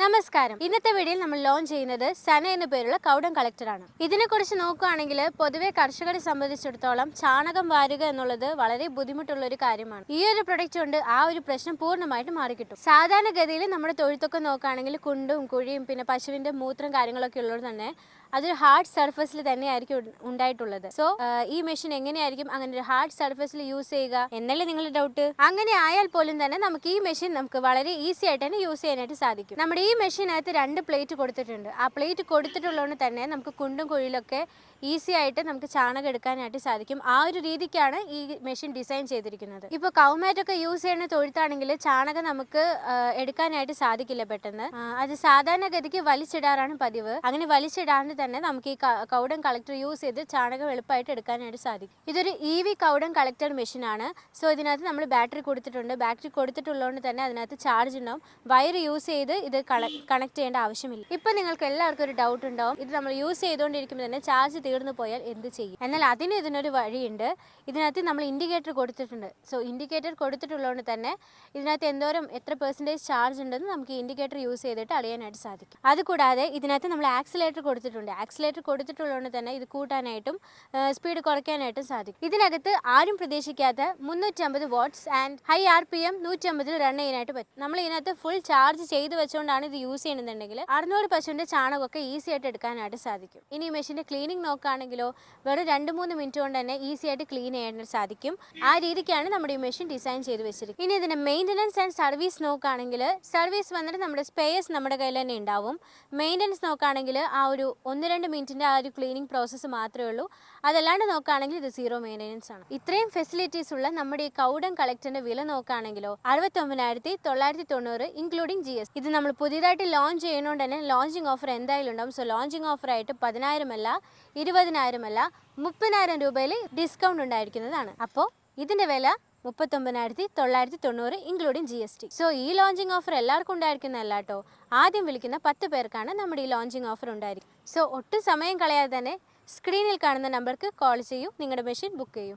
നമസ്കാരം. ഇന്നത്തെ വീഡിയോയിൽ നമ്മൾ ലോഞ്ച് ചെയ്യുന്നത് സന എന്ന പേരുള്ള കൗ ഡങ് കളക്ടർ ആണ്. ഇതിനെക്കുറിച്ച് നോക്കുകയാണെങ്കിൽ പൊതുവെ കർഷകരെ സംബന്ധിച്ചിടത്തോളം ചാണകം വാരുക എന്നുള്ളത് വളരെ ബുദ്ധിമുട്ടുള്ള ഒരു കാര്യമാണ്. ഈ ഒരു പ്രൊഡക്റ്റ് കൊണ്ട് ആ ഒരു പ്രശ്നം പൂർണ്ണമായിട്ട് മാറിക്കിട്ടും. സാധാരണഗതിയിൽ നമ്മുടെ തൊഴുത്തൊക്കെ നോക്കുകയാണെങ്കിൽ കുണ്ടും കുഴിയും പിന്നെ പശുവിന്റെ മൂത്രം കാര്യങ്ങളൊക്കെ ഉള്ളത് തന്നെ അതൊരു ഹാർഡ് സർഫസിൽ തന്നെയായിരിക്കും ഉണ്ടായിട്ടുള്ളത്. സോ ഈ മെഷീൻ എങ്ങനെയായിരിക്കും അങ്ങനെ ഒരു ഹാർഡ് സർഫസിൽ യൂസ് ചെയ്യുക എന്നല്ലേ നിങ്ങളുടെ ഡൗട്ട്? അങ്ങനെ ആയാൽ പോലും തന്നെ നമുക്ക് ഈ മെഷീൻ നമുക്ക് വളരെ ഈസി ആയിട്ട് തന്നെ യൂസ് ചെയ്യാനായിട്ട് സാധിക്കും. നമ്മുടെ ഈ മെഷീനകത്ത് 2 പ്ലേറ്റ് കൊടുത്തിട്ടുണ്ട്. ആ പ്ലേറ്റ് കൊടുത്തിട്ടുള്ളതുകൊണ്ട് തന്നെ നമുക്ക് കുണ്ടും കുഴിയിലൊക്കെ ഈസി ആയിട്ട് നമുക്ക് ചാണകം എടുക്കാനായിട്ട് സാധിക്കും. ആ ഒരു രീതിക്കാണ് ഈ മെഷീൻ ഡിസൈൻ ചെയ്തിരിക്കുന്നത്. ഇപ്പോൾ കൗമാറ്റൊക്കെ യൂസ് ചെയ്യുന്ന തൊഴുത്താണെങ്കിൽ ചാണകം നമുക്ക് എടുക്കാനായിട്ട് സാധിക്കില്ല പെട്ടെന്ന്. അത് സാധാരണഗതിക്ക് വലിച്ചിടാറാണ് പതിവ്. അങ്ങനെ വലിച്ചിടാണ്ട് തന്നെ നമുക്ക് ഈ കൗ ഡങ് കളക്ടർ യൂസ് ചെയ്ത് ചാണകം എളുപ്പമായിട്ട് എടുക്കാനായിട്ട് സാധിക്കും. ഇതൊരു EV കൗ ഡങ് കളക്ടർ മെഷീൻ ആണ്. സോ ഇതിനകത്ത് നമ്മൾ ബാറ്ററി കൊടുത്തിട്ടുണ്ട്. ബാറ്ററി കൊടുത്തിട്ടുള്ളതുകൊണ്ട് തന്നെ അതിനകത്ത് ചാർജ് ഉണ്ടാവും. വയർ യൂസ് ചെയ്ത് ഇത് കണക്ട് ചെയ്യേണ്ട ആവശ്യമില്ല. ഇപ്പം നിങ്ങൾക്ക് എല്ലാവർക്കും ഒരു ഡൗട്ട് ഉണ്ടാവും, ഇത് നമ്മൾ യൂസ് ചെയ്തുകൊണ്ടിരിക്കുമ്പോൾ തന്നെ ചാർജ് തീർന്നു പോയാൽ എന്ത് ചെയ്യും? എന്നാൽ ഇതിനൊരു വഴിയുണ്ട്. ഇതിനകത്ത് നമ്മൾ ഇൻഡിക്കേറ്റർ കൊടുത്തിട്ടുണ്ട്. സോ ഇൻഡിക്കേറ്റർ കൊടുത്തിട്ടുള്ളതുകൊണ്ട് തന്നെ ഇതിനകത്ത് എത്ര പെർസെൻറ്റേജ് ചാർജ് ഉണ്ടെന്ന് നമുക്ക് ഈ ഇൻഡിക്കേറ്റർ യൂസ് ചെയ്തിട്ട് അറിയാനായിട്ട് സാധിക്കും. അതുകൂടാതെ ഇതിനകത്ത് നമ്മൾ ആക്സിലേറ്റർ കൊടുത്തിട്ടുണ്ട്. ആക്സിലേറ്റർ കൊടുത്തിട്ടുള്ളതുകൊണ്ട് തന്നെ ഇത് കൂട്ടാനായിട്ടും സ്പീഡ് കുറയ്ക്കാനായിട്ടും സാധിക്കും. ഇതിനകത്ത് ആരും പ്രതീക്ഷിക്കാത്ത 350 watts and high RPM 150 run ചെയ്യാനായിട്ട് പറ്റും. നമ്മൾ ഇതിനകത്ത് ഫുൾ ചാർജ് ചെയ്ത് വെച്ചുകൊണ്ടാണ് ഇത് യൂസ് ചെയ്യുന്നുണ്ടെങ്കിൽ 600 പശുവിൻ്റെ ചാണകമൊക്കെ ഈസി ആയിട്ട് എടുക്കാനായിട്ട് സാധിക്കും. ഇനി ഈ മെഷീൻ്റെ ക്ലീനിങ് നോക്കുകയാണെങ്കിലോ വെറും 2-3 മിനിറ്റ് കൊണ്ട് തന്നെ ഈസി ആയിട്ട് ക്ലീൻ ചെയ്യാനായിട്ട് സാധിക്കും. ആ രീതിക്കാണ് നമ്മുടെ ഈ മെഷീൻ ഡിസൈൻ ചെയ്ത് വെച്ചിരിക്കുന്നത്. ഇനി ഇതിൻ്റെ മെയിൻ്റനൻസ് ആൻഡ് സർവീസ് നോക്കുകയാണെങ്കിൽ സർവീസ് വന്നിട്ട് നമ്മുടെ സ്പെയർസ് നമ്മുടെ കയ്യിൽ തന്നെ ഉണ്ടാവും. മെയിൻ്റനൻസ് നോക്കുകയാണെങ്കിൽ ആ ഒരു 1-2 മിനിറ്റിൻ്റെ ആ ഒരു ക്ലീനിങ് പ്രോസസ്സ് മാത്രമേ ഉള്ളൂ. അതല്ലാണ്ട് നോക്കുകയാണെങ്കിൽ ഇത് 0 മെയിൻ്റനൻസ് ആണ്. ഇത്രയും ഫെസിലിറ്റീസ് ഉള്ള നമ്മുടെ ഈ കൗ ഡങ് കളക്ടറിന്റെ വില നോക്കുകയാണെങ്കിലോ 69,990 ഇൻക്ലൂഡിംഗ് GST. ഇത് നമ്മൾ പുതിയതായിട്ട് ലോഞ്ച് ചെയ്യുന്നതുകൊണ്ട് തന്നെ ലോഞ്ചിങ് ഓഫർ എന്തായാലും ഉണ്ടാവും. സോ ലോഞ്ചിങ് ഓഫറായിട്ട് 10,000 അല്ല 20,000 അല്ല 30,000 രൂപയിൽ ഡിസ്കൗണ്ട് ഉണ്ടായിരിക്കുന്നതാണ്. അപ്പോൾ ഇതിൻ്റെ വില 39,990 ഇൻക്ലൂഡിംഗ് GST. സോ ഈ ലോഞ്ചിങ് ഓഫർ എല്ലാവർക്കും ഉണ്ടായിരിക്കുന്നതല്ല കേട്ടോ. ആദ്യം വിളിക്കുന്ന 10 പേർക്കാണ് നമ്മുടെ ഈ ലോഞ്ചിങ് ഓഫർ ഉണ്ടായിരിക്കും. സോ ഒട്ടും സമയം കളയാതെ തന്നെ സ്ക്രീനിൽ കാണുന്ന നമ്പർക്ക് കോൾ ചെയ്യൂ, നിങ്ങളുടെ മെഷീൻ ബുക്ക് ചെയ്യൂ.